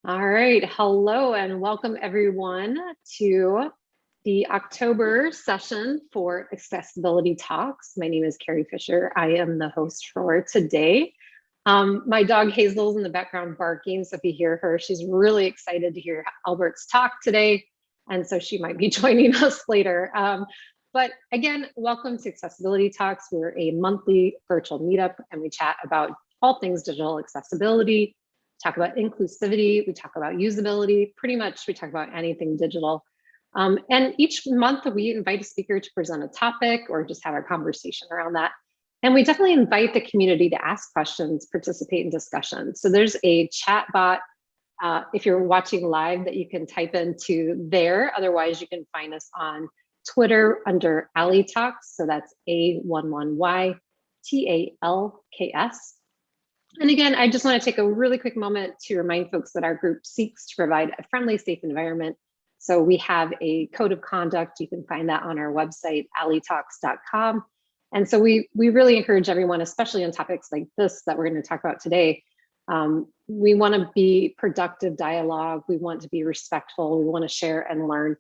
All right, hello and welcome everyone to the October session for Accessibility Talks. My name is Carrie Fisher. I am the host for today. My dog Hazel's in the background barking, so if you hear her, she's really excited to hear Albert's talk today, and so she might be joining us later. But again, welcome to Accessibility Talks. We're a monthly virtual meetup, and we chat about all things digital accessibility. Talk about inclusivity, we talk about usability, pretty much we talk about anything digital. And each month we invite a speaker to present a topic or just have a conversation around that. And we definitely invite the community to ask questions, participate in discussion. So there's a chat bot if you're watching live that you can type into there. Otherwise, you can find us on Twitter under A11yTalks. So that's A11yTalks. And again, I just want to take a really quick moment to remind folks that our group seeks to provide a friendly, safe environment. So we have a code of conduct. You can find that on our website, A11yTalks.com. And so we really encourage everyone, especially on topics like this that we're going to talk about today. We want to be productive dialogue. We want to be respectful. We want to share and learn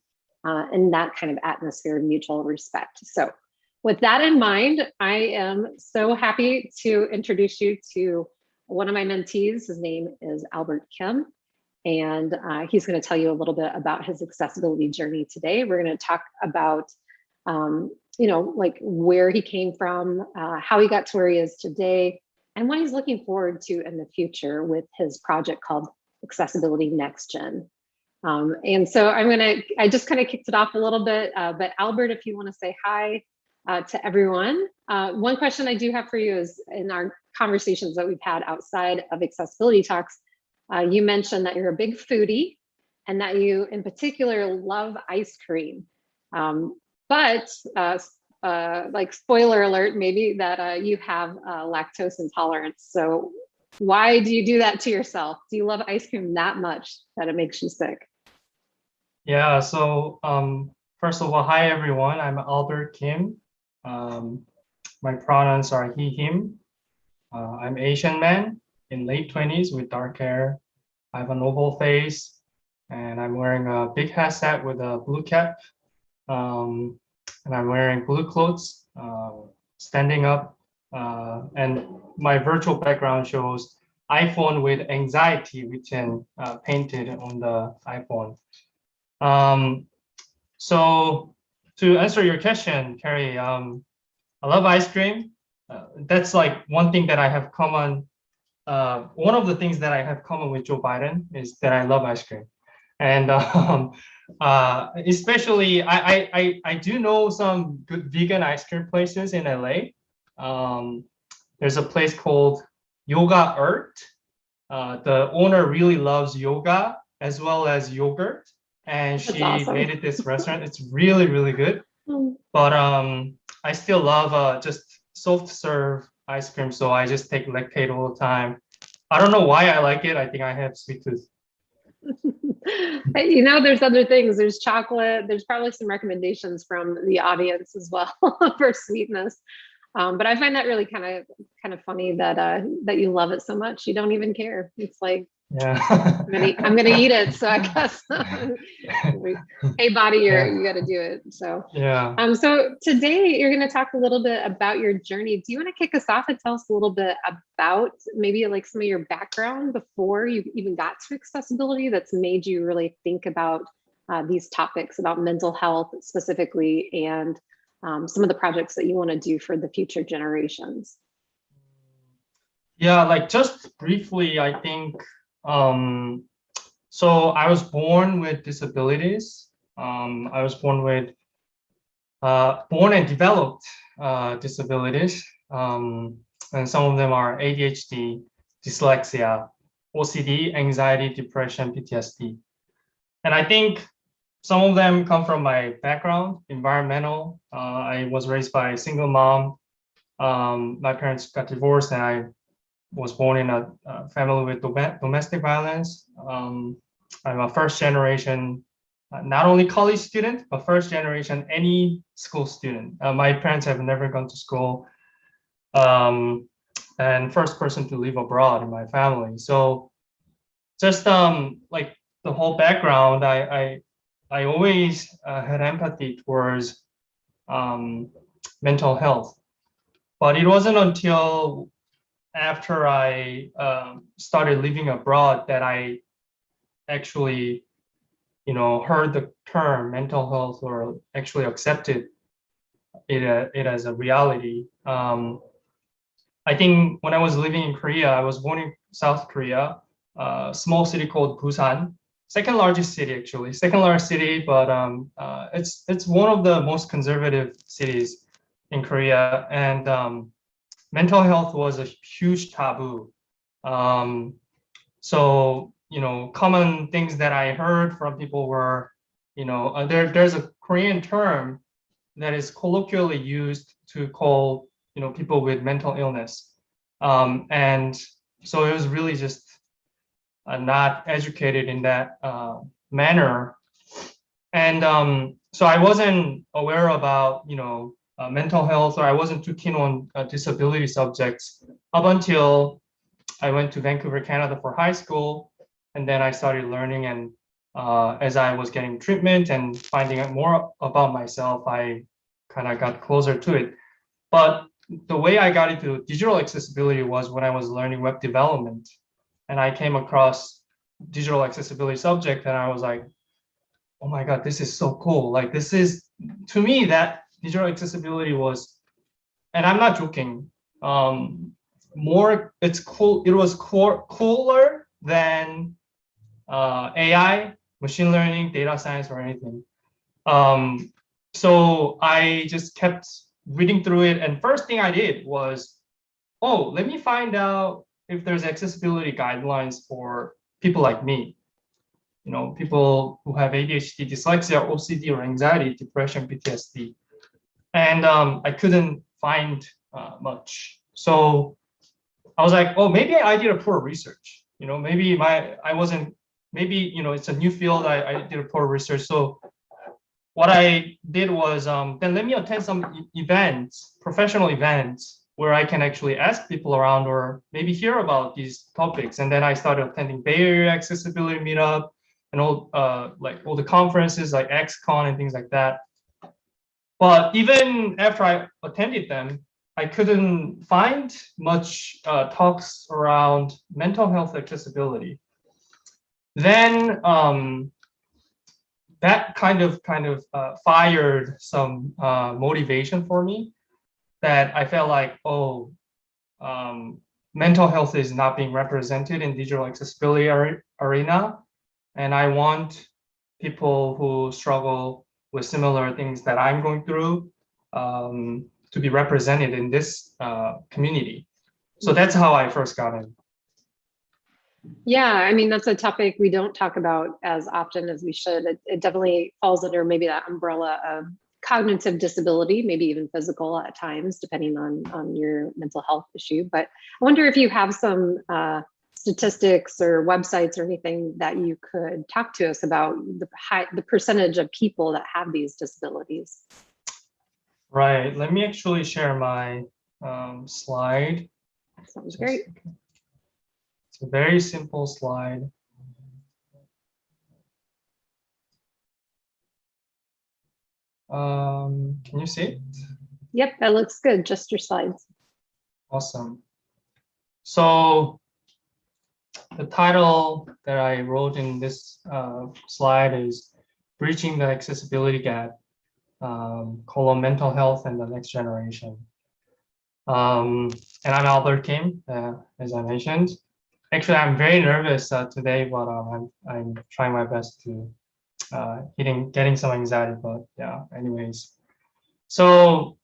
in that kind of atmosphere of mutual respect. So with that in mind, I am so happy to introduce you to one of my mentees. His name is Albert Kim, and he's going to tell you a little bit about his accessibility journey today. We're going to talk about, like where he came from, how he got to where he is today, and what he's looking forward to in the future with his project called Accessibility NextGen. And so I just kind of kicked it off a little bit, but Albert, if you want to say hi to everyone. One question I do have for you is in our conversations that we've had outside of Accessibility Talks, you mentioned that you're a big foodie and that you in particular love ice cream. But like spoiler alert, maybe that you have lactose intolerance. So why do you do that to yourself? Do you love ice cream that much that it makes you sick? Yeah, so first of all, hi everyone, I'm Albert Kim. My pronouns are he, him. I'm Asian man in late 20s with dark hair. I have an oval face and I'm wearing a big headset with a blue cap. And I'm wearing blue clothes, standing up. And my virtual background shows iPhone with anxiety written, painted on the iPhone. So to answer your question, Carrie, I love ice cream. That's like one thing that I have common. One of the things that I have common with Joe Biden is that I love ice cream, and especially I do know some good vegan ice cream places in LA. There's a place called Yoga Earth. The owner really loves yoga as well as yogurt, and That's she awesome. made it this restaurant. It's really, really good. Mm. But I still love just soft serve ice cream, so I just take Lactate all the time. I don't know why I like it. I think I have sweet tooth. There's other things. There's chocolate. There's probably some recommendations from the audience as well for sweetness. But I find that really kind of funny that that you love it so much. You don't even care. It's like, Yeah. I'm gonna eat it. So I guess, hey body, Yeah. you got to do it. So, Yeah. so today you're going to talk a little bit about your journey. Do you want to kick us off and tell us a little bit about maybe like some of your background before you even got to accessibility that's made you really think about these topics about mental health specifically, and some of the projects that you want to do for the future generations? Yeah, like just briefly, I think so I was born with disabilities. I was born and developed disabilities. And some of them are ADHD, dyslexia, OCD, anxiety, depression, PTSD. And I think some of them come from my background, environmental. I was raised by a single mom. My parents got divorced and I was born in a family with domestic violence. I'm a first generation, not only college student, but first generation any school student. My parents have never gone to school, and first person to live abroad in my family. So just like the whole background, I always had empathy towards mental health, but it wasn't until after I started living abroad that I actually, heard the term mental health or actually accepted it as a reality. I think when I was living in Korea, I was born in South Korea, a small city called Busan, second largest city actually, second largest city, but it's one of the most conservative cities in Korea, and mental health was a huge taboo. So common things that I heard from people were, there's a Korean term that is colloquially used to call people with mental illness, and so it was really just not educated in that manner, and so I wasn't aware about mental health, or I wasn't too keen on disability subjects up until I went to Vancouver, Canada for high school, and then I started learning, and as I was getting treatment and finding out more about myself, I kind of got closer to it. But the way I got into digital accessibility was when I was learning web development, and I came across digital accessibility subject, and I was like, oh my God, this is so cool. Like, this is, to me, that digital accessibility was, and I'm not joking, it's cool. It was cooler than AI, machine learning, data science, or anything. So I just kept reading through it, and first thing I did was, oh, let me find out if there's accessibility guidelines for people like me. People who have ADHD, dyslexia, OCD, or anxiety, depression, PTSD. And I couldn't find much. So I was like, oh, maybe I did a poor research. Maybe it's a new field. I did a poor research. So what I did was, then let me attend some events, professional events, where I can actually ask people around or maybe hear about these topics. And then I started attending Bay Area Accessibility Meetup and all the conferences like XCon and things like that. But even after I attended them, I couldn't find much talks around mental health accessibility. Then that kind of fired some motivation for me, that I felt like, oh, mental health is not being represented in digital accessibility arena, and I want people who struggle with similar things that I'm going through to be represented in this community. So that's how I first got in. Yeah, I mean, that's a topic we don't talk about as often as we should. It definitely falls under maybe that umbrella of cognitive disability, maybe even physical at times, depending on your mental health issue. But I wonder if you have some statistics or websites or anything that you could talk to us about the percentage of people that have these disabilities. Right. Let me actually share my slide. Sounds great. It's a very simple slide. Can you see it? Yep, that looks good. Just your slides. Awesome. So the title that I wrote in this slide is Breaching the Accessibility Gap, Mental Health and the Next Generation. And I'm Albert Kim, as I mentioned. Actually, I'm very nervous today, but I'm trying my best to getting some anxiety, but yeah, anyways. So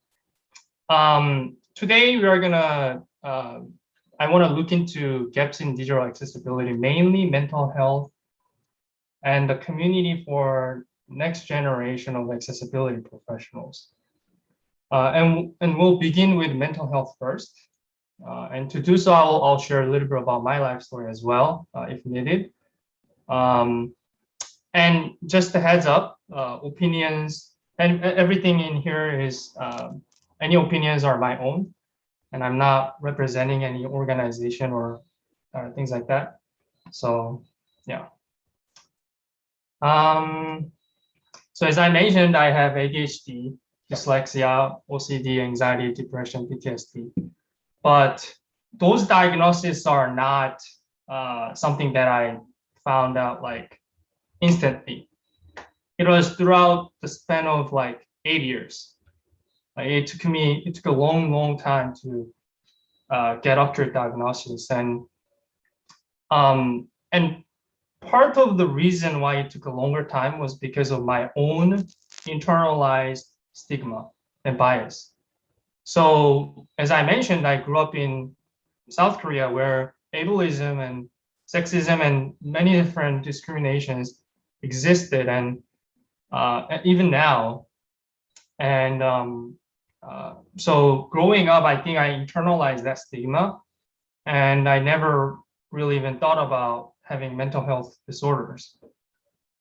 today we are gonna, I wanna look into gaps in digital accessibility, mainly mental health and the community for next generation of accessibility professionals. And we'll begin with mental health first. And to do so, I'll share a little bit about my life story as well, if needed. And just a heads up, opinions and everything in here is, any opinions are my own, and I'm not representing any organization or things like that. So yeah. So as I mentioned, I have ADHD, dyslexia, OCD, anxiety, depression, PTSD. But those diagnoses are not something that I found out like instantly. It was throughout the span of like 8 years. Like it took a long time to get accurate diagnosis, and part of the reason why it took a longer time was because of my own internalized stigma and bias. So as I mentioned, I grew up in South Korea where ableism and sexism and many different discriminations existed, and even now. And so growing up, I think I internalized that stigma, and I never really even thought about having mental health disorders.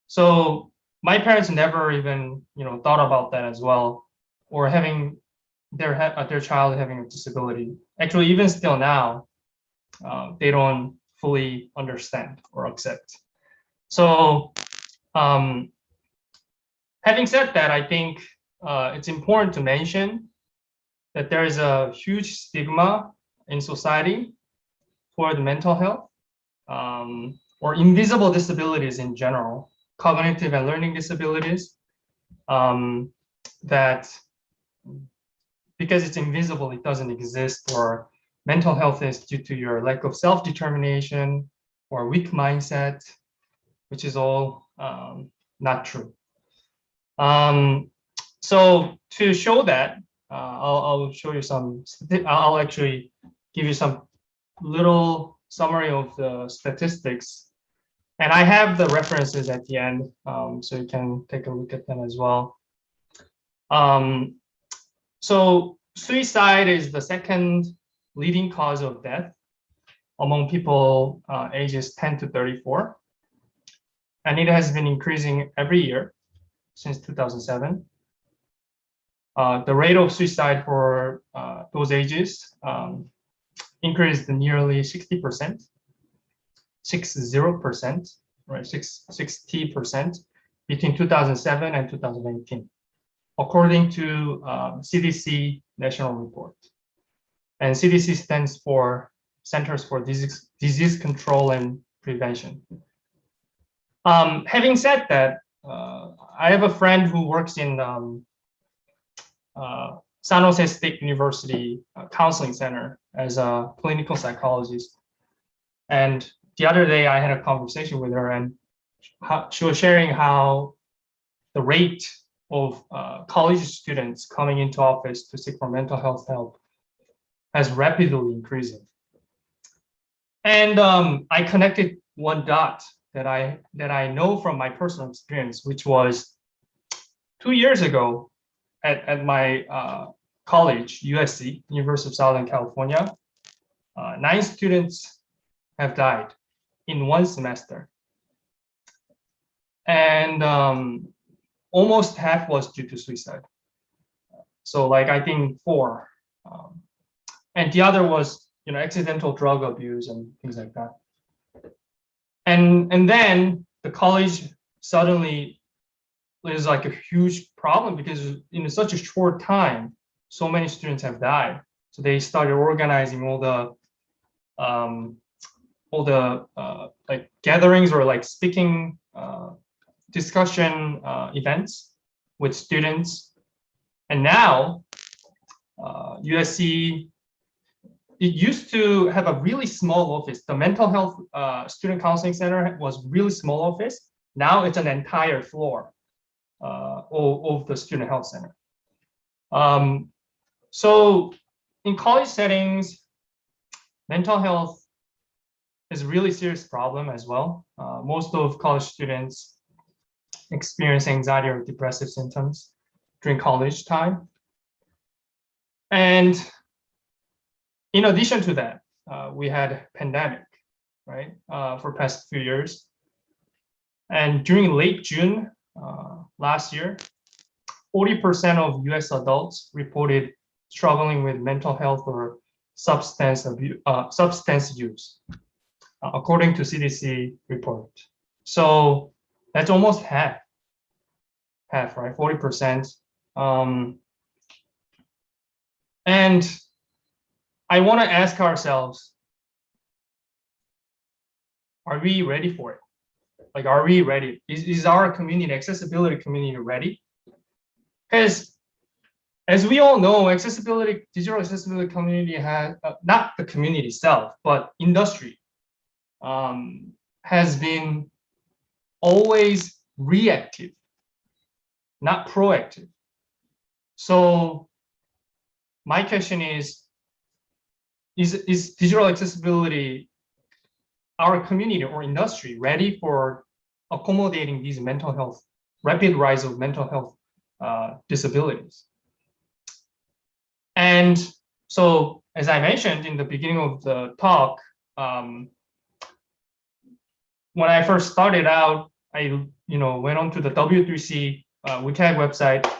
So my parents never even, thought about that as well, or having their child having a disability. Actually, even still now, they don't fully understand or accept. So having said that, I think it's important to mention that there is a huge stigma in society for the mental health, or invisible disabilities in general, cognitive and learning disabilities, that because it's invisible, it doesn't exist, or mental health is due to your lack of self-determination or weak mindset, which is all not true. So to show that, I'll show you some, I'll actually give you some little summary of the statistics. And I have the references at the end, so you can take a look at them as well. So suicide is the second leading cause of death among people ages 10 to 34. And it has been increasing every year since 2007. The rate of suicide for those ages increased nearly 60%, 60%, right? 60% between 2007 and 2018, according to CDC national report. And CDC stands for Centers for Disease Control and Prevention. Having said that, I have a friend who works in San Jose State University Counseling Center as a clinical psychologist. And the other day I had a conversation with her, and she was sharing how the rate of college students coming into office to seek for mental health help has rapidly increasing. And I connected one dot that I know from my personal experience, which was 2 years ago at my college, USC, University of Southern California, 9 students have died in one semester. And almost half was due to suicide. So like, I think 4. And the other was, accidental drug abuse and things like that. And then the college suddenly is like a huge problem because in such a short time, so many students have died. So they started organizing all the like gatherings or like speaking discussion events with students. And now USC, it used to have a really small office. The mental health student counseling center was really small office. Now it's an entire floor of the student health center. So in college settings, mental health is a really serious problem as well. Most of college students experience anxiety or depressive symptoms during college time. And in addition to that, we had pandemic, right, for past few years. And during late June last year, 40% of US adults reported struggling with mental health or substance use, according to CDC report. So that's almost half, right? 40%. And I want to ask ourselves, are we ready for it? Like, are we ready? Is our community, accessibility community, ready? Because as we all know, digital accessibility community has, not the community itself, but industry has been always reactive, not proactive. So my question is digital accessibility, our community or industry, ready for accommodating these mental health, rapid rise of mental health disabilities? And so, as I mentioned in the beginning of the talk, when I first started out, I went on to the W3C WCAG website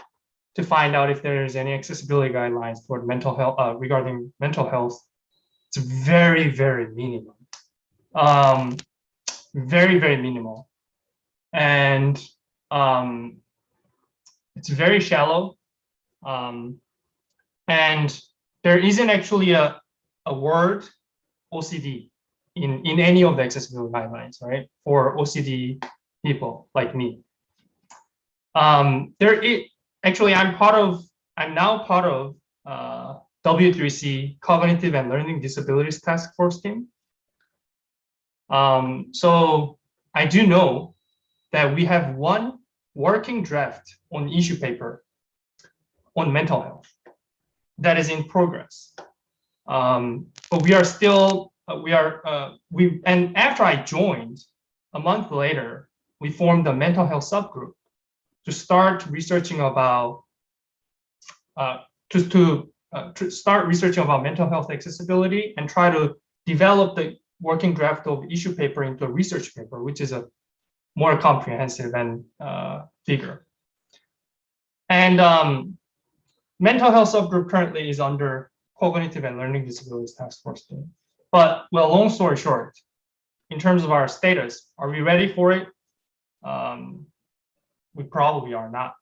to find out if there is any accessibility guidelines for mental health regarding mental health. It's very, very minimal, very, very minimal, and it's very shallow, and there isn't actually a word OCD in any of the accessibility guidelines, right? For OCD people like me. Actually, I'm now part of W3C Cognitive and Learning Disabilities Task Force team. So I do know that we have one working draft on issue paper on mental health that is in progress. But we are still, and after I joined, a month later, we formed a mental health subgroup to start researching about, start researching about mental health accessibility and try to develop the working draft of issue paper into a research paper, which is a more comprehensive and bigger. And mental health subgroup currently is under Cognitive and Learning Disabilities Task Force team. But, well, long story short, in terms of our status, are we ready for it? We probably are not,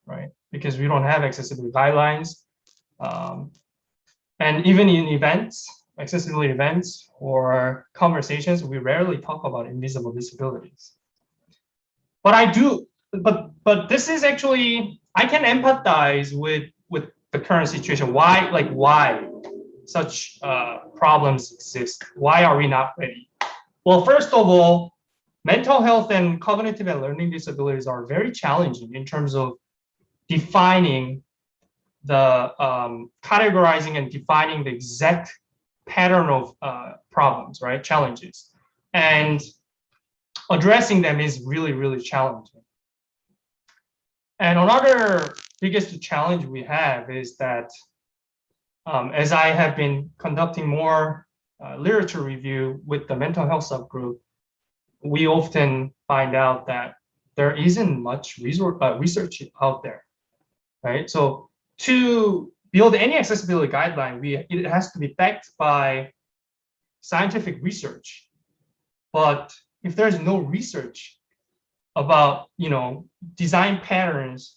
right? Because we don't have accessibility guidelines. And even in events, accessibility events or conversations, we rarely talk about invisible disabilities. But I do, but this is actually, I can empathize with the current situation. Why such problems exist? Why are we not ready? Well, first of all, mental health and cognitive and learning disabilities are very challenging in terms of defining the categorizing and defining the exact pattern of problems, right? Challenges, and addressing them is really, really challenging. And another biggest challenge we have is that as I have been conducting more literature review with the mental health subgroup, we often find out that there isn't much research out there, right? So to build any accessibility guideline, it has to be backed by scientific research. But if there's no research about, design patterns,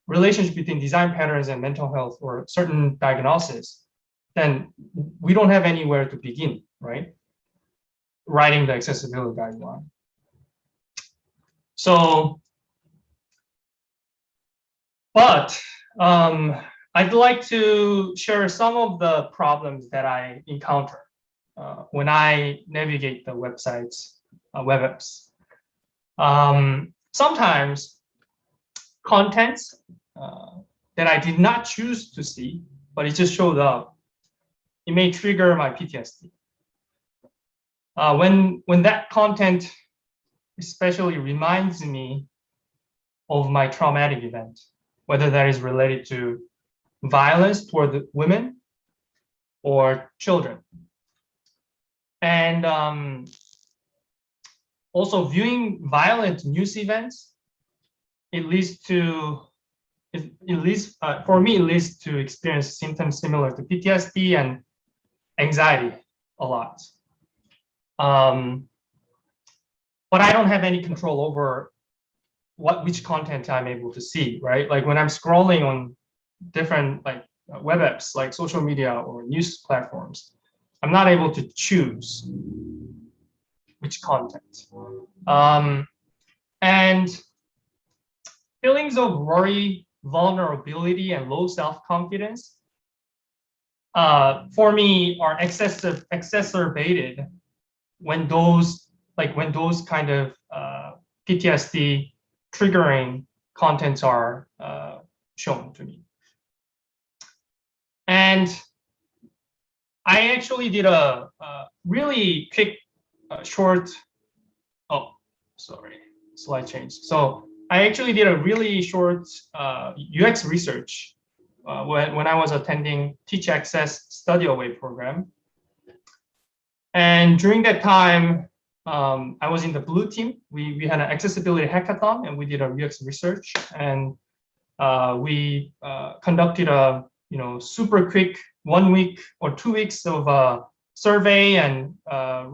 relationship between design patterns and mental health or certain diagnosis, then we don't have anywhere to begin, right? Writing the accessibility guideline. So, but I'd like to share some of the problems that I encounter when I navigate the websites, web apps. Sometimes contents that I did not choose to see, but it just showed up, it may trigger my PTSD. When that content especially reminds me of my traumatic event, whether that is related to violence toward women or children. And also viewing violent news events, for me, it leads to experience symptoms similar to PTSD and anxiety a lot. But but I don't have any control over which content I'm able to see, right? Like when I'm scrolling on different like web apps, like social media or news platforms, I'm not able to choose which content. And feelings of worry, vulnerability, and low self-confidence for me are exacerbated when those kind of PTSD triggering contents are shown to me. And I actually did a really quick, short. Oh, sorry, slide change. So I actually did a really short UX research when I was attending Teach Access Study Away program. And during that time, I was in the blue team. We had an accessibility hackathon, and we did a UX research, and we conducted a super quick 1 week or 2 weeks of survey and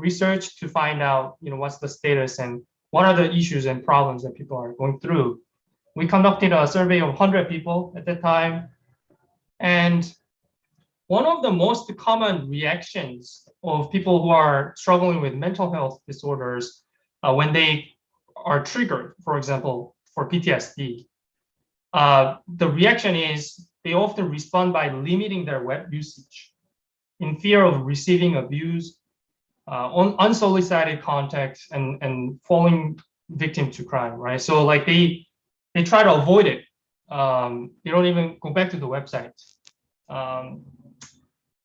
research to find out what's the status and what are the issues and problems that people are going through. We conducted a survey of 100 people at that time, and one of the most common reactions of people who are struggling with mental health disorders when they are triggered, for example, for PTSD, the reaction is they often respond by limiting their web usage in fear of receiving abuse, unsolicited contact, and falling victim to crime, right? So like they try to avoid it. They don't even go back to the website.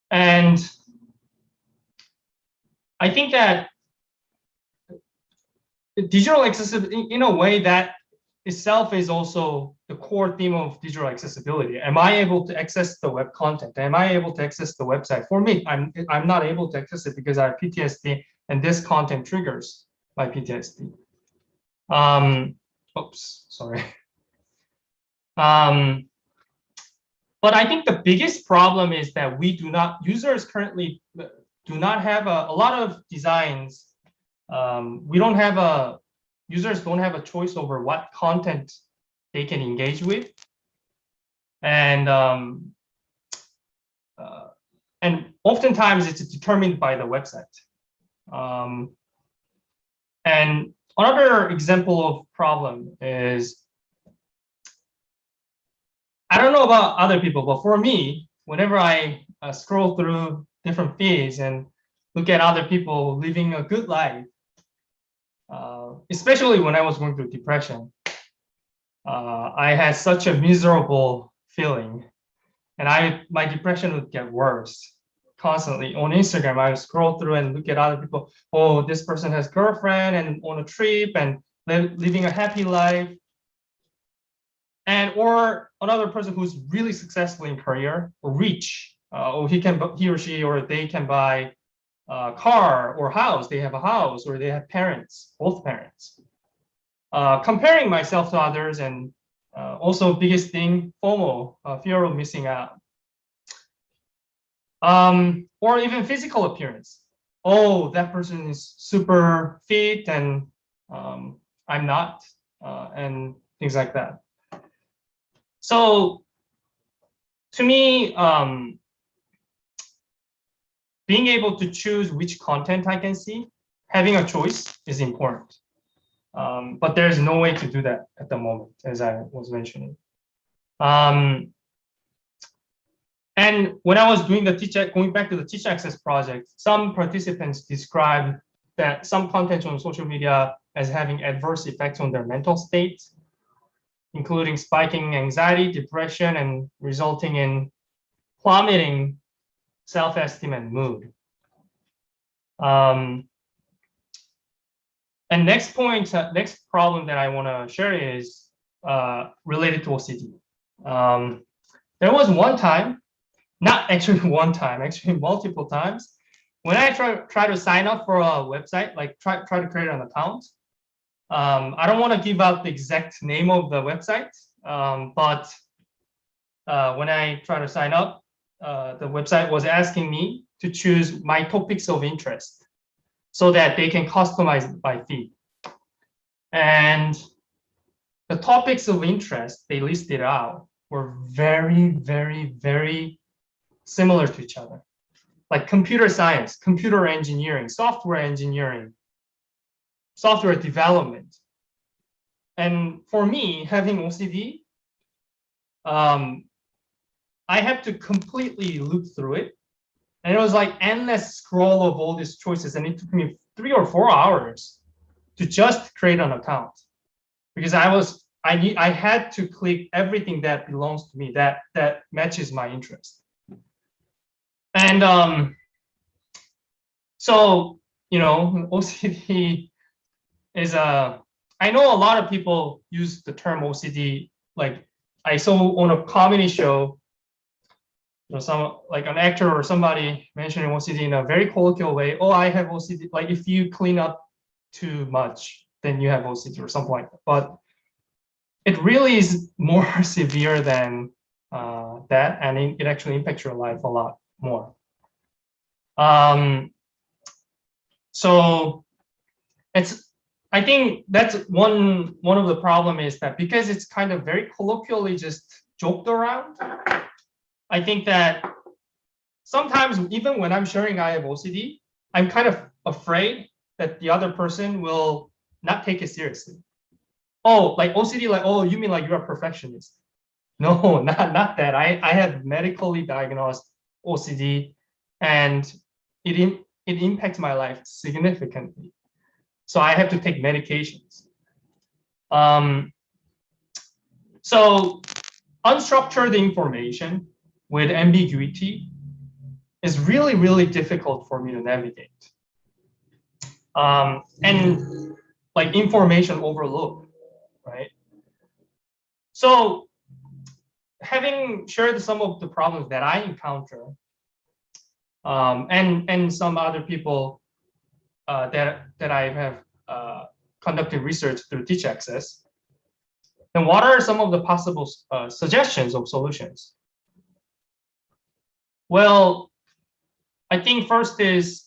And I think that digital accessibility, in a way, that itself is also the core theme of digital accessibility. Am I able to access the web content? Am I able to access the website? For me, I'm not able to access it because I have PTSD, and this content triggers my PTSD. Oops, sorry. But I think the biggest problem is that users currently do not have a lot of designs. Users don't have a choice over what content they can engage with. And oftentimes it's determined by the website. And another example of problem is, I don't know about other people, but for me, whenever I scroll through different feeds and look at other people living a good life, especially when I was going through depression, I had such a miserable feeling, and my depression would get worse constantly. On Instagram, I would scroll through and look at other people. Oh, this person has a girlfriend and on a trip and living a happy life. Or another person who's really successful in career or rich, or he or she or they can buy a car or house. They have a house, or they have parents, both parents. Comparing myself to others, and also biggest thing, FOMO, fear of missing out. Or even physical appearance. Oh, that person is super fit and I'm not, and things like that. So to me, being able to choose which content I can see, having a choice is important. But there's no way to do that at the moment, as I was mentioning. And when I was doing going back to the Teach Access project, some participants described that some content on social media as having adverse effects on their mental state, including spiking anxiety, depression, and resulting in plummeting self-esteem and mood. And next problem that I want to share is related to OCD. There was one time, not actually one time, actually multiple times, when I try to sign up for a website, like try to create an account. I don't want to give out the exact name of the website, but when I try to sign up, the website was asking me to choose my topics of interest so that they can customize it by feed. And the topics of interest they listed out were very, very, very similar to each other. Like computer science, computer engineering, software development. And for me, having OCD, I had to completely look through it. And it was like endless scroll of all these choices. And it took me 3 or 4 hours to just create an account, because I had to click everything that belongs to me, that matches my interest. And so, OCD is I know a lot of people use the term OCD. Like I saw on a comedy show, some like an actor or somebody mentioning OCD in a very colloquial way. Oh, I have OCD. Like if you clean up too much, then you have OCD or something like that. But it really is more severe than that, and it actually impacts your life a lot more. So I think that's one of the problem is that because it's kind of very colloquially just joked around, I think that sometimes even when I'm sharing I have OCD, I'm kind of afraid that the other person will not take it seriously. Oh, like OCD, like, oh, you mean like you're a perfectionist? No, not that. I have medically diagnosed OCD, and it impacts my life significantly. So I have to take medications. So unstructured information with ambiguity is really, really difficult for me to navigate. And like information overload, right? So having shared some of the problems that I encounter, and some other people that I have conducted research through Teach Access, then what are some of the possible suggestions of solutions? Well, I think first is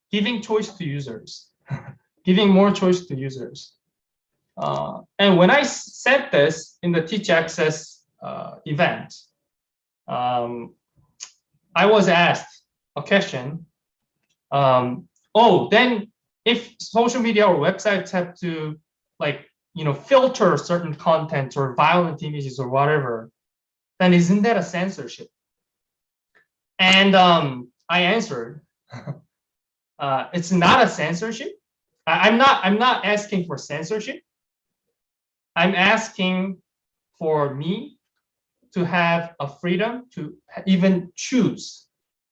giving choice to users, giving more choice to users. And when I said this in the Teach Access event, I was asked a question. Oh, then if social media or websites have to filter certain content or violent images or whatever, then isn't that a censorship? And I answered, it's not a censorship. I'm not asking for censorship. I'm asking for me to have a freedom to even choose,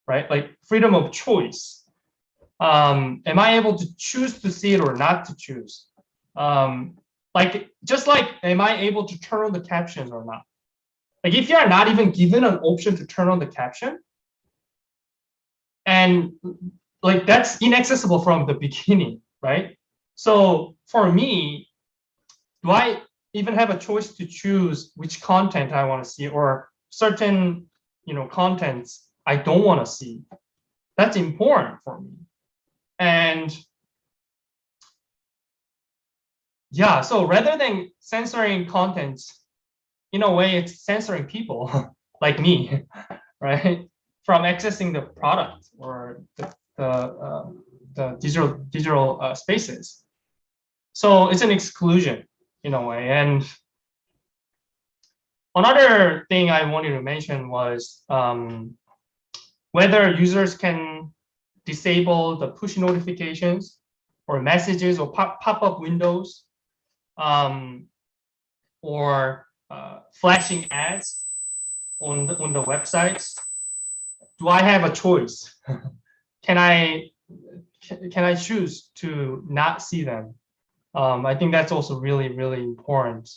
right? Like freedom of choice. Am I able to choose to see it or not to choose? Just like, am I able to turn on the captions or not? Like if you are not even given an option to turn on the caption, and like that's inaccessible from the beginning, right? So for me, do I even have a choice to choose which content I want to see, or certain contents I don't want to see? That's important for me. And yeah, so rather than censoring contents, in a way it's censoring people like me, right, from accessing the product or the digital spaces. So it's an exclusion in a way. And another thing I wanted to mention was whether users can disable the push notifications or messages or pop-up windows, or flashing ads on the websites. Do I have a choice? Can I choose to not see them? I think that's also really, really important.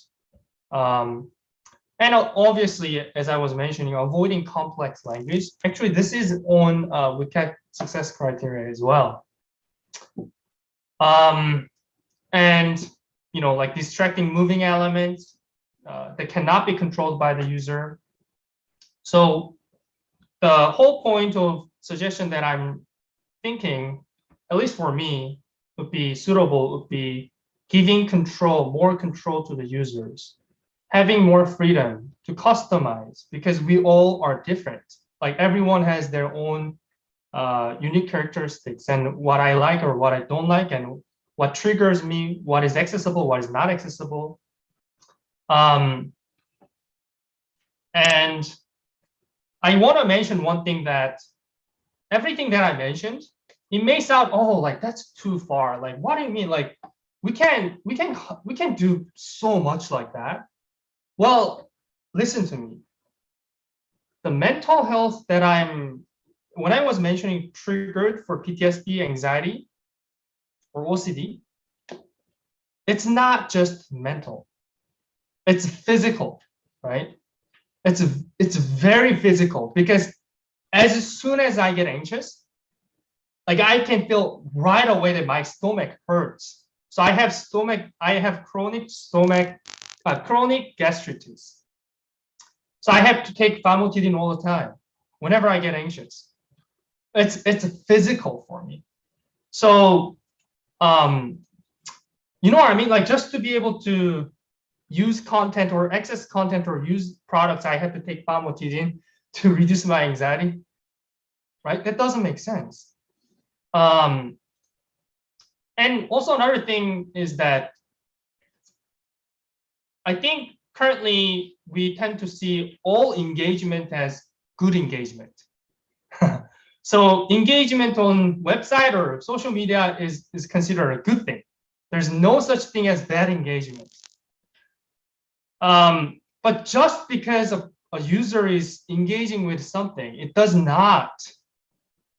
And obviously, as I was mentioning, avoiding complex language. Actually, this is on WCAG success criteria as well. And like distracting moving elements that cannot be controlled by the user. So the whole point of suggestion that I'm thinking, at least for me, would be suitable, would be giving more control to the users, having more freedom to customize, because we all are different. Like everyone has their own unique characteristics and what I like or what I don't like, and what triggers me, what is accessible, what is not accessible. And I want to mention one thing, that everything that I mentioned, it may sound, oh, like that's too far. Like, what do you mean? Like, we can do so much like that. Well, listen to me. The mental health that when I was mentioning triggered for PTSD, anxiety, or OCD, it's not just mental. It's physical, right? It's very physical, because as soon as I get anxious, like I can feel right away that my stomach hurts. So I have chronic gastritis. So I have to take famotidine all the time whenever I get anxious. It's physical for me. So you know what I mean? Like, just to be able to use content or access content or use products, I have to take famotidine to reduce my anxiety, right? That doesn't make sense. And also another thing is that I think currently we tend to see all engagement as good engagement. So engagement on website or social media is considered a good thing. There's no such thing as bad engagement. But just because a user is engaging with something, it does not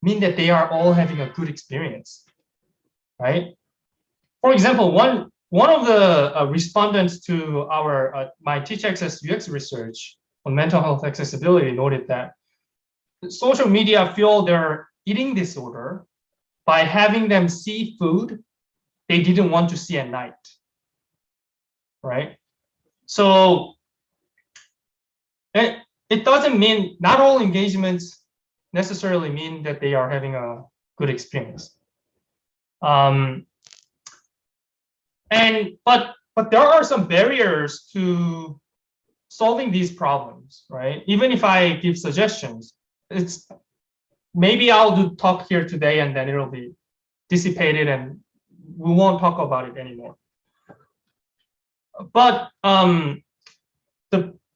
mean that they are all having a good experience, right? For example, one of the respondents to my Teach Access UX research on mental health accessibility noted that social media fuel their eating disorder by having them see food they didn't want to see at night, right? So it doesn't mean, not all engagements necessarily mean that they are having a good experience. But there are some barriers to solving these problems, right? Even if I give suggestions, maybe I'll do talk here today and then it'll be dissipated and we won't talk about it anymore. But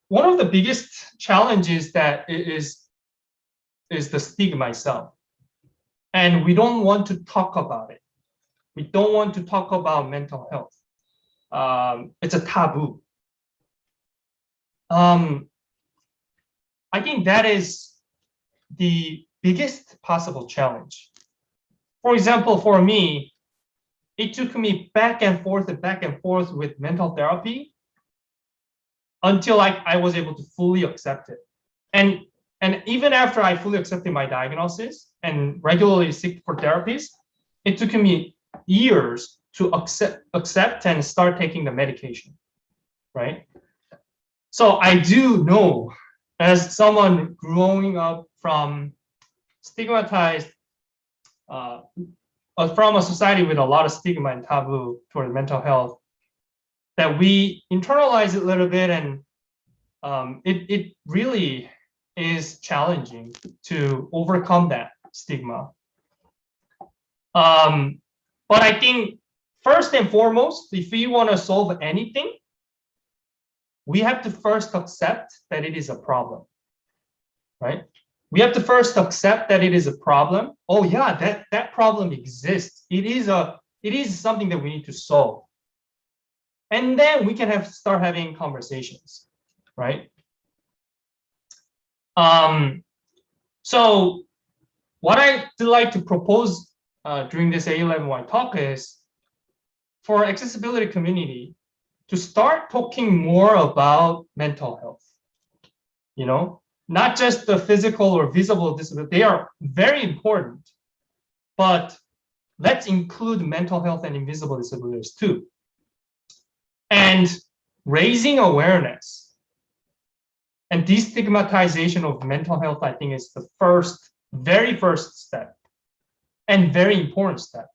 one of the biggest challenges that is the stigma itself, and we don't want to talk about it. We don't want to talk about mental health. It's a taboo. I think that is the biggest possible challenge. For example, for me, it took me back and forth with mental therapy until I was able to fully accept it. And even after I fully accepted my diagnosis and regularly seek for therapies, it took me years to accept and start taking the medication, right? So I do know, as someone growing up from stigmatized, from a society with a lot of stigma and taboo toward mental health, that we internalize it a little bit, and it really is challenging to overcome that stigma. But I think first and foremost, if we want to solve anything, we have to first accept that it is a problem, right? We have to first accept that it is a problem. Oh yeah, that problem exists. It is something that we need to solve. And then we can start having conversations, right? So what I'd like to propose during this A11y talk is for accessibility community to start talking more about mental health. You know, not just the physical or visible disability, they are very important, but let's include mental health and invisible disabilities too. And raising awareness and destigmatization of mental health, I think, is the very first step and very important step.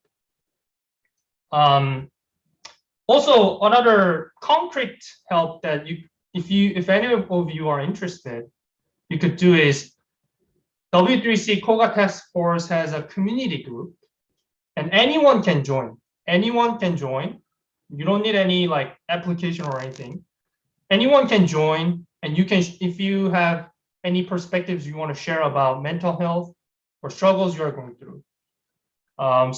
Also, another concrete help that if any of you are interested, you could do is W3C Koga Task Force has a community group, and anyone can join. Anyone can join. You don't need any like application or anything. Anyone can join, and you can, if you have any perspectives you want to share about mental health or struggles you are going through.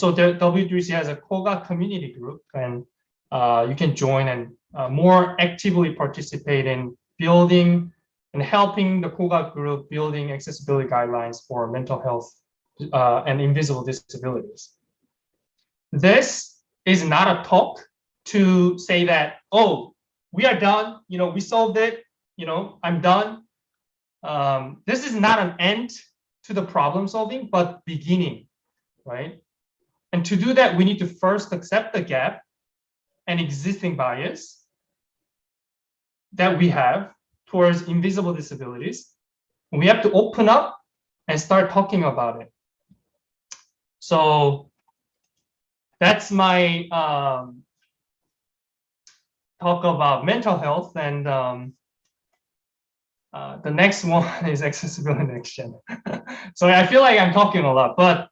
So the W3C has a Koga community group, and you can join and more actively participate in building and helping the Koga group building accessibility guidelines for mental health and invisible disabilities. This is not a talk to say that, oh, we are done, we solved it, I'm done. This is not an end to the problem solving, but beginning, right? And to do that, we need to first accept the gap and existing bias that we have towards invisible disabilities. We have to open up and start talking about it. So that's my talk about mental health, and the next one is Accessibility NextGen. So I feel like I'm talking a lot, but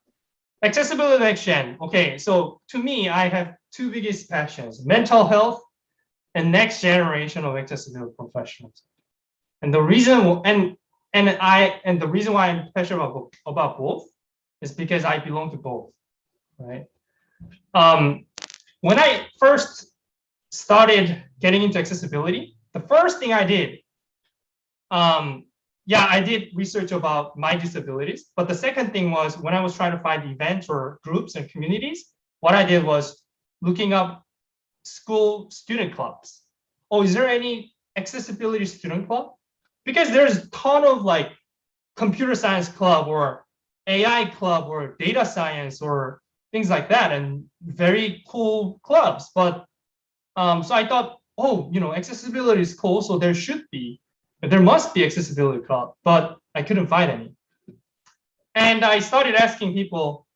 Accessibility NextGen. Okay, so to me, I have two biggest passions: mental health and next generation of accessibility professionals. And the reason the reason why I'm passionate about both is because I belong to both, right? When I first started getting into accessibility, the first thing I did, I did research about my disabilities. But the second thing was, when I was trying to find events or groups and communities, what I did was looking up school student clubs. Oh, is there any accessibility student club? Because there's a ton of like computer science club or AI club or data science or things like that, and very cool clubs. But so I thought, oh, accessibility is cool, so there must be accessibility club, but I couldn't find any. And I started asking people,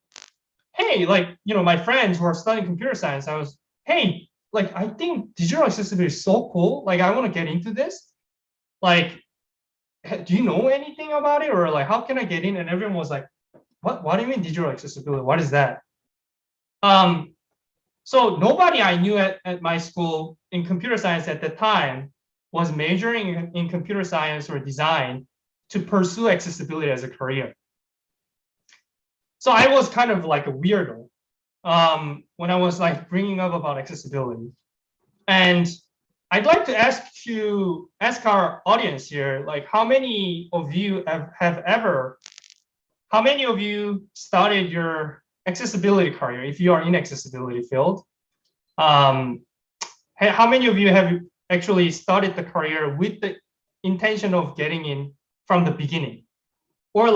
hey, my friends who are studying computer science, hey, I think digital accessibility is so cool. I want to get into this. Do you know anything about it? Or how can I get in? And everyone was like, what do you mean digital accessibility? What is that? So nobody I knew at my school in computer science at the time was majoring in computer science or design to pursue accessibility as a career. So I was kind of like a weirdo when I was bringing up about accessibility. And I'd like to ask our audience here, how many of you how many of you started your accessibility career if you are in accessibility field? How many of you have actually started the career with the intention of getting in from the beginning? Or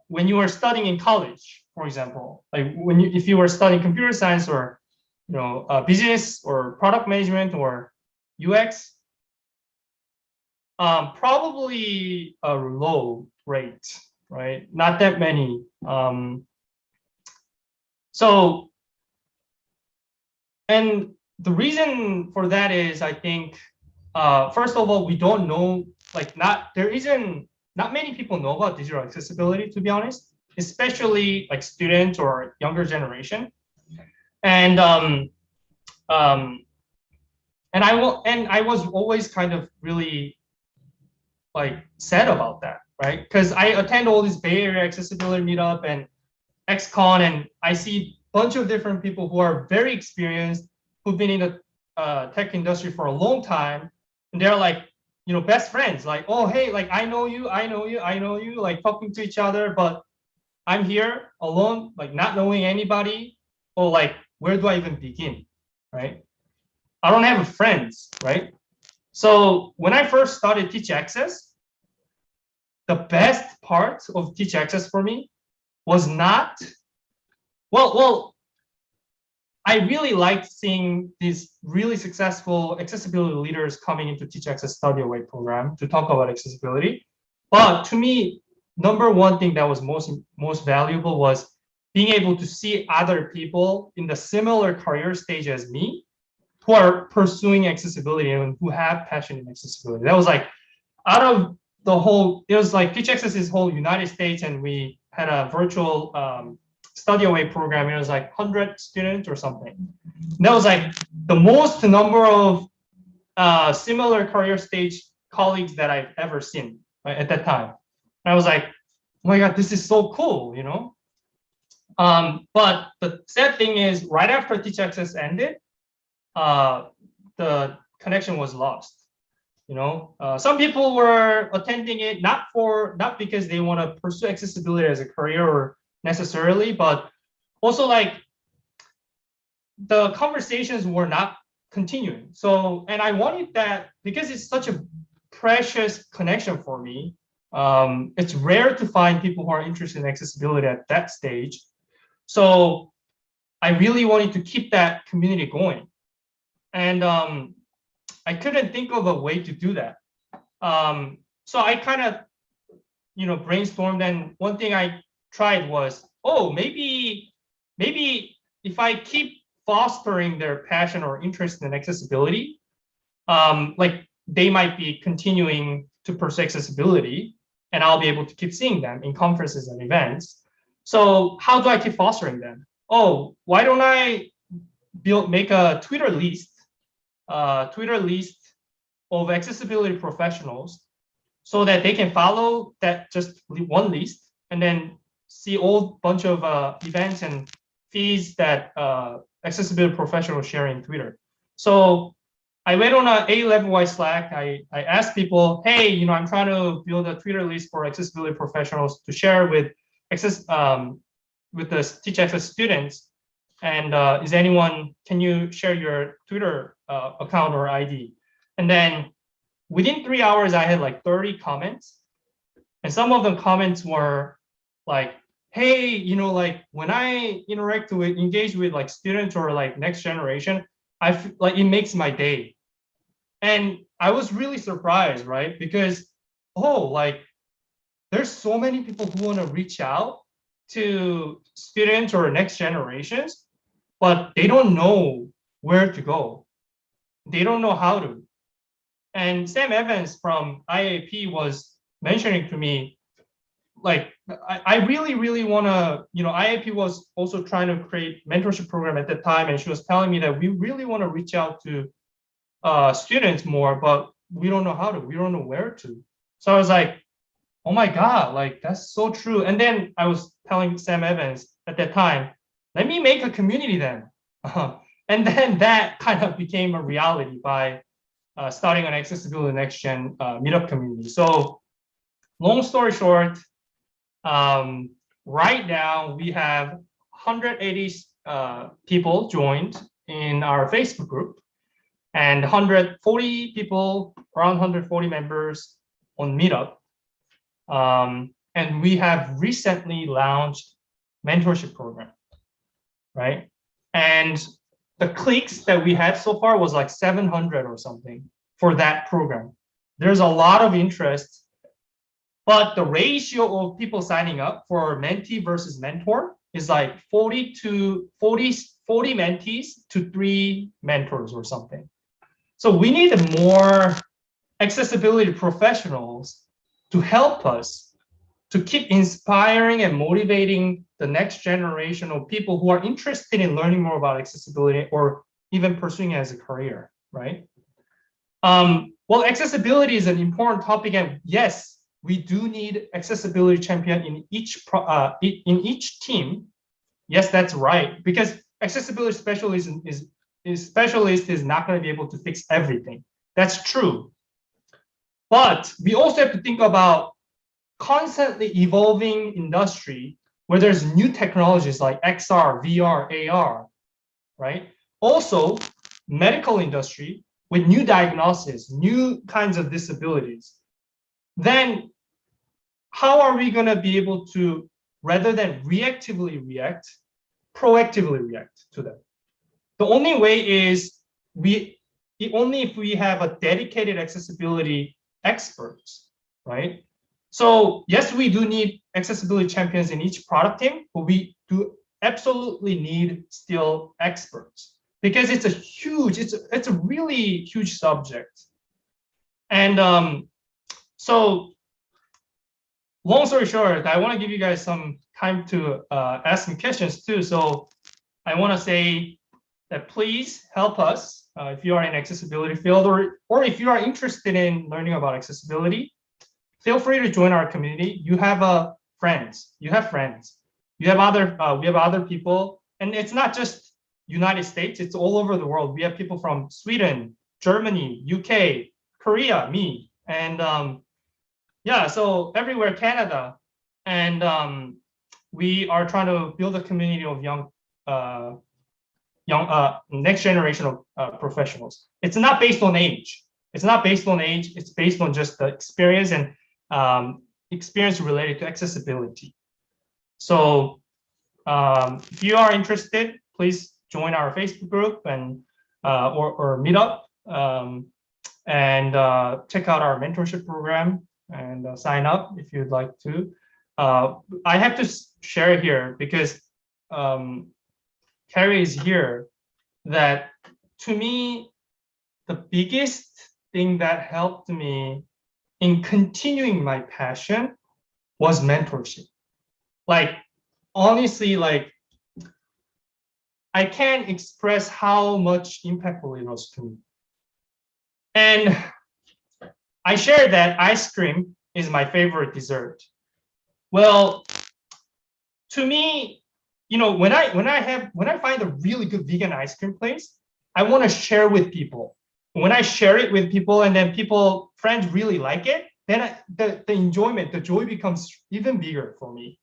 when you were studying in college, for example, if you were studying computer science or business or product management or UX, probably a low rate, right? Not that many. And the reason for that is, I think, first of all, we don't know, not many people know about digital accessibility, to be honest, especially students or younger generation. And I was always kind of really sad about that, right? Because I attend all these Bay Area accessibility meetup and XCon, and I see a bunch of different people who are very experienced, who've been in the tech industry for a long time, and they're best friends. Oh, hey, I know you, talking to each other, but I'm here alone, not knowing anybody, or where do I even begin, right? I don't have friends, right? So when I first started Teach Access, the best part of Teach Access for me was not, I really liked seeing these really successful accessibility leaders coming into Teach Access Study Away program to talk about accessibility. But to me, number one thing that was most valuable was being able to see other people in the similar career stage as me, who are pursuing accessibility and who have passion in accessibility. That was like out of the whole, it was like Teach Access is whole United States, and we had a virtual study away program. It was like 100 students or something. And that was like the most number of similar career stage colleagues that I've ever seen, right, at that time. And I was like, oh my God, this is so cool, you know? But the sad thing is, right after Teach Access ended, the connection was lost. You know, some people were attending it not because they want to pursue accessibility as a career or necessarily, but also like the conversations were not continuing. So, and I wanted that because it's such a precious connection for me. It's rare to find people who are interested in accessibility at that stage. So I really wanted to keep that community going. And I couldn't think of a way to do that. So I kind of, you know, brainstormed, and one thing I tried was, oh, maybe if I keep fostering their passion or interest in accessibility, like they might be continuing to pursue accessibility, and I'll be able to keep seeing them in conferences and events. So how do I keep fostering them? Oh, why don't I make a Twitter list of accessibility professionals so that they can follow that just one list and then see all bunch of events and feeds that accessibility professionals share in Twitter. So I went on a A11y Slack. I asked people, hey, you know, I'm trying to build a Twitter list for accessibility professionals to share with the Teach Access students. And is anyone, can you share your Twitter account or ID? And then within 3 hours, I had like 30 comments. And some of the comments were like, hey, you know, like when I engage with like students or like next generation, I feel like it makes my day. And I was really surprised, right? Because, oh, like there's so many people who want to reach out to students or next generations, but they don't know where to go. They don't know how to. And Sam Evans from IAP was mentioning to me, like, I really, really want to, you know, IAP was also trying to create mentorship program at that time. And she was telling me that we really want to reach out to students more, but we don't know how to, we don't know where to. So I was like, oh my God, like that's so true. And then I was telling Sam Evans at that time, let me make a community then. And then that kind of became a reality by starting an Accessibility NextGen Meetup community. So long story short, right now we have 180 people joined in our Facebook group and 140 people, around 140 members on Meetup. And we have recently launched mentorship program, right? And the clicks that we had so far was like 700 or something for that program. There's a lot of interest, but the ratio of people signing up for mentee versus mentor is like 40 mentees to 3 mentors or something. So we need more accessibility professionals to help us to keep inspiring and motivating the next generation of people who are interested in learning more about accessibility or even pursuing it as a career, right? Well, accessibility is an important topic, and yes, we do need accessibility champion in each team. Yes, that's right, because accessibility specialist is not going to be able to fix everything. That's true. But we also have to think about constantly evolving industry where there's new technologies like XR, VR, AR, right? Also, medical industry with new diagnoses, new kinds of disabilities. Then how are we going to be able to, rather than reactively react, proactively react to them? The only way is only if we have a dedicated accessibility experts, right? So yes, we do need accessibility champions in each product team, but we do absolutely need still experts. because it's a really huge subject. And so long story short, I want to give you guys some time to ask some questions too. So I want to say that please help us if you are in accessibility field, or if you are interested in learning about accessibility, feel free to join our community. You have friends, you have we have other people, and it's not just United States, it's all over the world. We have people from Sweden, Germany, UK, Korea, me, and yeah, so everywhere, Canada, and we are trying to build a community of young next generation of professionals. It's not based on age. It's not based on age. It's based on just the experience and experience related to accessibility. So if you are interested, please join our Facebook group and or Meetup, and check out our mentorship program and sign up if you'd like to. I have to share here because Carrie is here, that to me, the biggest thing that helped me in continuing my passion was mentorship. Like, honestly, like, I can't express how much impactful it was to me. And I share that ice cream is my favorite dessert. Well, to me, you know, when I find a really good vegan ice cream place, I want to share with people. When I share it with people and then friends really like it, then the enjoyment, the joy becomes even bigger for me.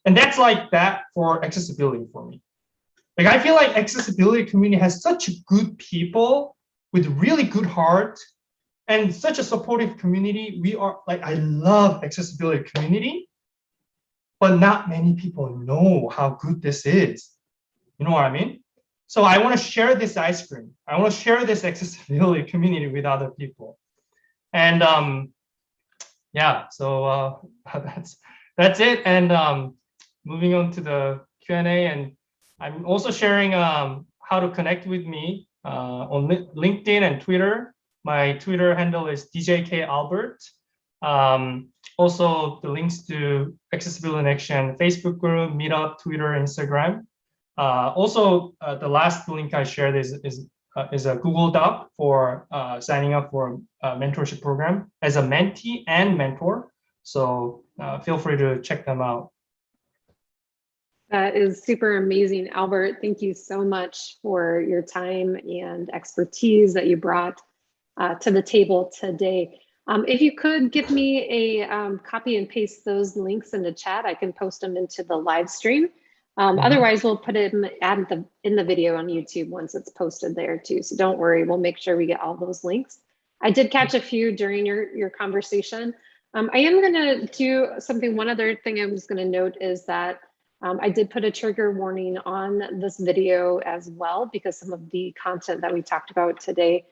And that's like that for accessibility for me. Like, I feel like accessibility community has such good people with really good heart and such a supportive community. We are like, I love accessibility community, but not many people know how good this is. You know what I mean? So I want to share this ice cream. I want to share this accessibility community with other people. And yeah, so that's it. And moving on to the Q&A, and I'm also sharing how to connect with me on LinkedIn and Twitter. My Twitter handle is DJKAlbert. Also, the links to Accessibility NextGen Facebook group, Meetup, Twitter, Instagram. Also, the last link I shared is a Google Doc for signing up for a mentorship program as a mentee and mentor. So feel free to check them out. That is super amazing, Albert. Thank you so much for your time and expertise that you brought to the table today. If you could give me a copy and paste those links in the chat, I can post them into the live stream. Otherwise, we'll put it in the video on YouTube once it's posted there too. So don't worry, we'll make sure we get all those links. I did catch a few during your conversation. I am gonna do something. One other thing I was gonna note is that I did put a trigger warning on this video as well, because some of the content that we talked about today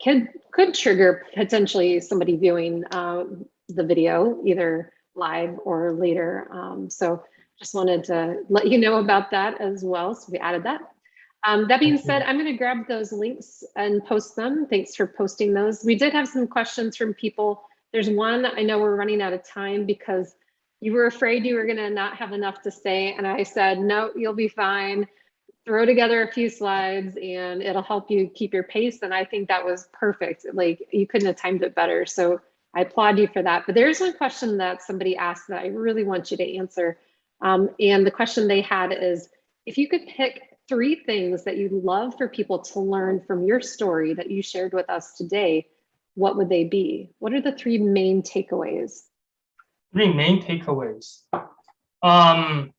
could trigger potentially somebody viewing the video either live or later. So just wanted to let you know about that as well. So we added that. That being said, I'm going to grab those links and post them. Thanks for posting those. We did have some questions from people. There's one, I know we're running out of time because you were afraid you were going to not have enough to say. And I said, no, you'll be fine. Throw together a few slides and it'll help you keep your pace. And I think that was perfect. Like, you couldn't have timed it better. So I applaud you for that. But there's one question that somebody asked that I really want you to answer. And the question they had is, if you could pick 3 things that you'd love for people to learn from your story that you shared with us today, what would they be? What are the 3 main takeaways? 3 main takeaways. Can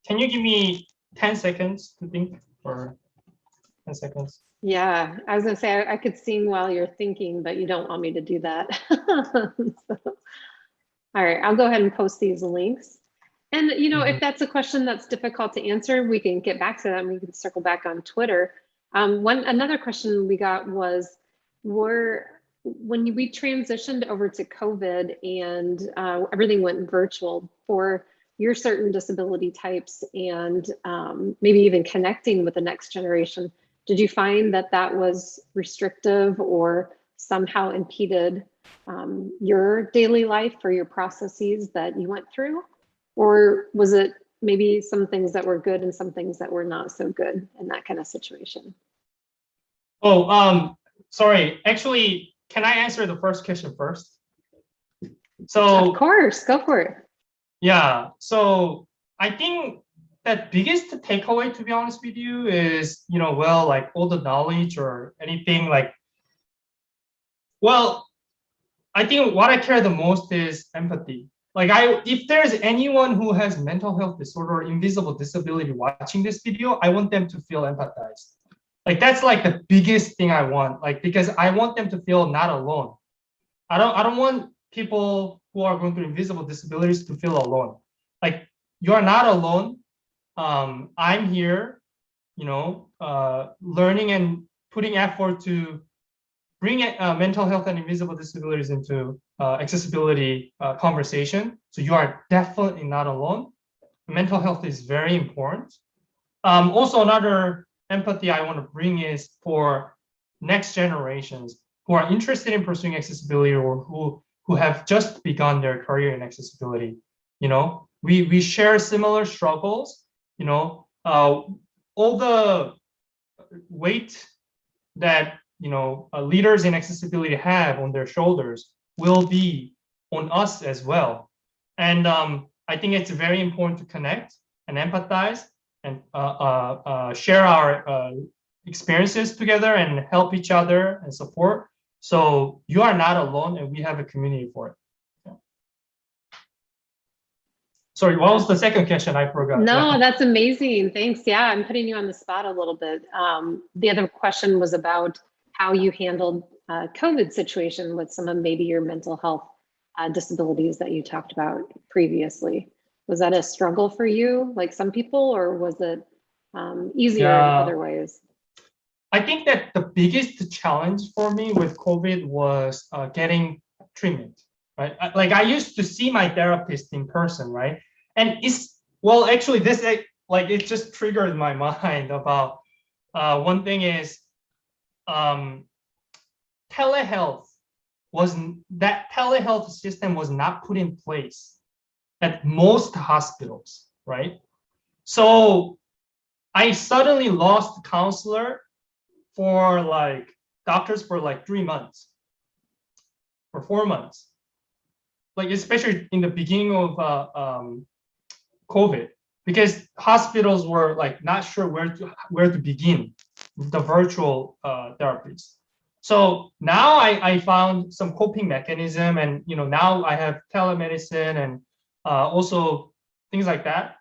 you give me 10 seconds to think, or 10 seconds? Yeah, I was gonna say I could sing while you're thinking, but you don't want me to do that. So, all right, I'll go ahead and post these links. And you know, if that's a question that's difficult to answer, we can get back to that and we can circle back on Twitter. Another question we got was, when we transitioned over to COVID and everything went virtual, for your certain disability types and maybe even connecting with the next generation, did you find that that was restrictive or somehow impeded your daily life or your processes that you went through? Or was it maybe some things that were good and some things that were not so good in that kind of situation? Oh, sorry. Actually, can I answer the first question first? So, of course, go for it. Yeah. So I think that biggest takeaway, to be honest with you, is, well, like all the knowledge or anything like, well, I think what I care the most is empathy. Like if there's anyone who has mental health disorder or invisible disability watching this video, I want them to feel empathized. Like that's like the biggest thing I want, like, because I want them to feel not alone. I don't want people who are going through invisible disabilities to feel alone. Like you are not alone. I'm here, learning and putting effort to bring mental health and invisible disabilities into accessibility conversation. So you are definitely not alone. Mental health is very important. Also, another empathy I want to bring is for next generations who are interested in pursuing accessibility or who have just begun their career in accessibility. We share similar struggles. All the weight that leaders in accessibility have on their shoulders will be on us as well. And I think it's very important to connect and empathize and share our experiences together and help each other and support. So you are not alone, and we have a community for it. Yeah. Sorry, what was the second question? I forgot. No, Yeah. that's amazing. Thanks. Yeah, I'm putting you on the spot a little bit. The other question was about how you handled COVID situation with some of maybe your mental health disabilities that you talked about previously. Was that a struggle for you, like some people, or was it easier in other ways? I think that the biggest challenge for me with COVID was getting treatment, right? I used to see my therapist in person, right? And actually this, it just triggered my mind about one thing is telehealth system was not put in place at most hospitals, right? So I suddenly lost counselor for doctors for 3 months or 4 months, especially in the beginning of COVID, because hospitals were not sure where to begin with the virtual therapies. So now I found some coping mechanism, and now I have telemedicine and also things like that.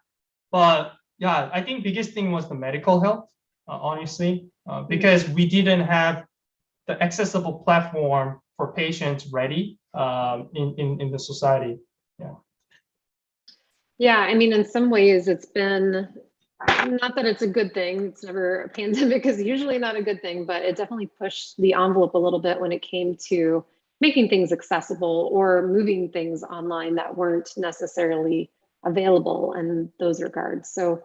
But yeah, I think biggest thing was the medical health, honestly, because we didn't have the accessible platform for patients ready in the society. Yeah. Yeah, I mean, in some ways it's been, not that it's a good thing, it's never, a pandemic is usually not a good thing, but it definitely pushed the envelope a little bit when it came to making things accessible or moving things online that weren't necessarily available in those regards. So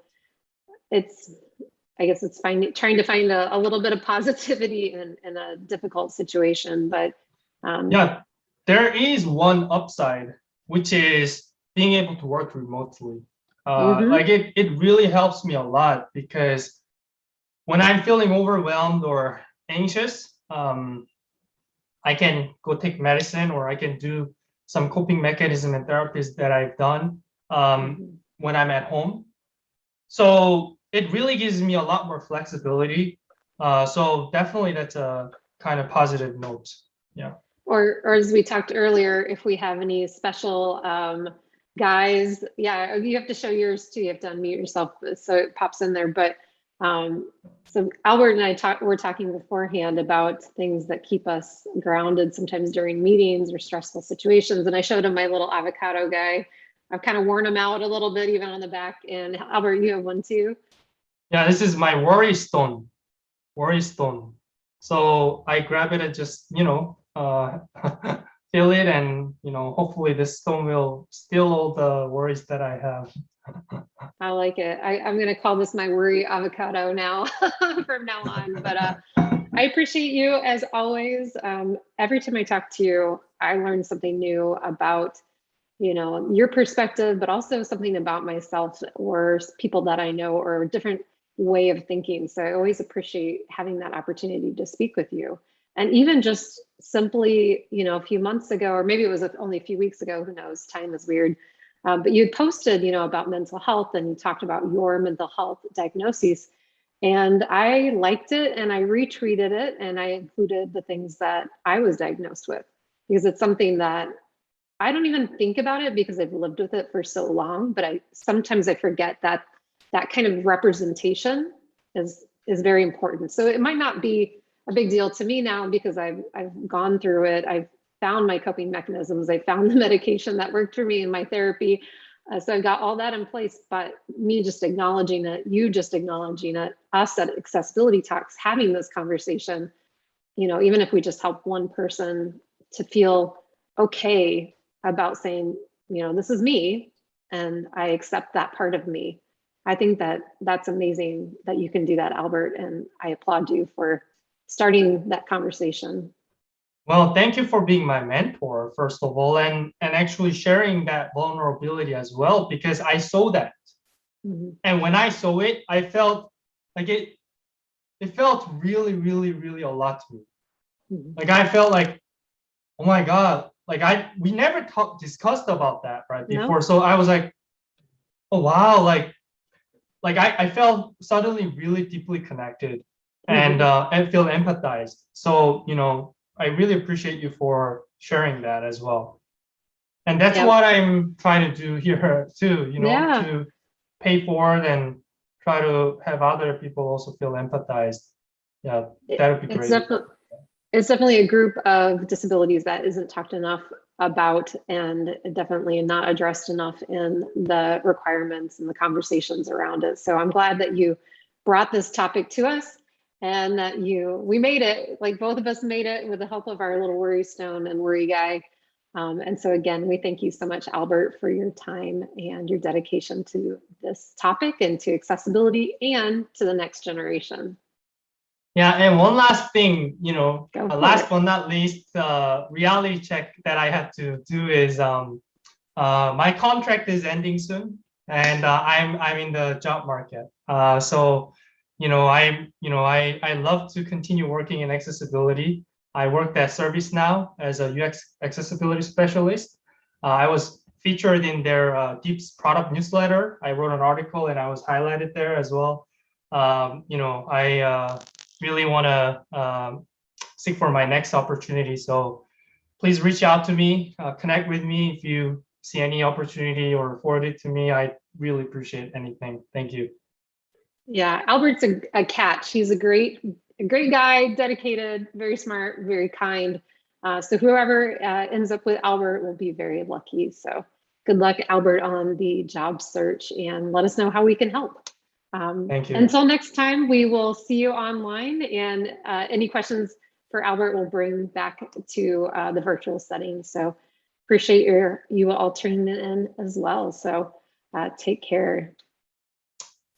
I guess it's trying to find a little bit of positivity in a difficult situation, but yeah, there is one upside, which is being able to work remotely. It really helps me a lot, because when I'm feeling overwhelmed or anxious, I can go take medicine, or I can do some coping mechanism and therapies that I've done when I'm at home. So it really gives me a lot more flexibility. So definitely that's a kind of positive note. Yeah. Or as we talked earlier, if we have any special guys, yeah, you have to show yours too. You have to unmute yourself so it pops in there. But so Albert and I were talking beforehand about things that keep us grounded sometimes during meetings or stressful situations. And I showed him my little avocado guy. I've kind of worn him out a little bit, even on the back. And Albert, you have one too? Yeah, this is my worry stone. Worry stone. So I grab it and just, feel it, and hopefully this stone will still all the worries that I have. I like it. I'm going to call this my worry avocado now from now on. But I appreciate you as always. Every time I talk to you, I learn something new about, your perspective, but also something about myself or people that I know, or a different way of thinking. So I always appreciate having that opportunity to speak with you. And even just simply, a few months ago, or maybe it was only a few weeks ago, who knows, time is weird. But you posted, about mental health, and you talked about your mental health diagnoses. And I liked it, and I retweeted it, and I included the things that I was diagnosed with, because it's something that I don't even think about it because I've lived with it for so long. But sometimes I forget that that kind of representation is very important. So it might not be a big deal to me now because I've gone through it. I've found my coping mechanisms. I found the medication that worked for me in my therapy. So I've got all that in place, but me just acknowledging it, you just acknowledging it, us at Accessibility Talks having this conversation, even if we just help one person to feel okay about saying, this is me and I accept that part of me. I think that that's amazing that you can do that, Albert, and I applaud you for starting that conversation. Well, thank you for being my mentor, first of all, and actually sharing that vulnerability as well, because I saw that. Mm-hmm. And when I saw it, I felt like it felt really, really, really a lot to me. Mm-hmm. Like I felt like, oh my God, like we never discussed about that right before. No. So I was like, oh wow, like I felt suddenly really deeply connected and and feel empathized. So, I really appreciate you for sharing that as well. And that's what I'm trying to do here too, to pay forward and try to have other people also feel empathized. Yeah, that would be great. It's definitely a group of disabilities that isn't talked enough about, and definitely not addressed enough in the requirements and the conversations around it. So I'm glad that you brought this topic to us, and that we made it, like both of us made it with the help of our little worry stone and worry guy. And so again, we thank you so much, Albert, for your time and your dedication to this topic and to accessibility and to the next generation. Yeah, and one last thing, last but not least, reality check that I have to do is my contract is ending soon, and I'm in the job market. So, I love to continue working in accessibility. I worked at ServiceNow as a UX accessibility specialist. I was featured in their Deep's product newsletter. I wrote an article and I was highlighted there as well. I really want to seek for my next opportunity. So please reach out to me, connect with me if you see any opportunity, or forward it to me. I really appreciate anything. Thank you. Yeah, Albert's a catch. He's a great guy, dedicated, very smart, very kind. So whoever ends up with Albert will be very lucky. So good luck, Albert, on the job search, and let us know how we can help. Thank you. Until next time, we will see you online, and any questions for Albert we'll bring back to the virtual setting. So appreciate you all tuning in as well. So take care.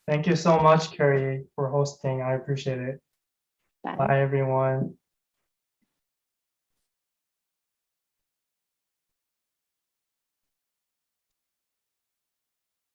Thank you so much, Carrie, for hosting. I appreciate it. Bye, everyone.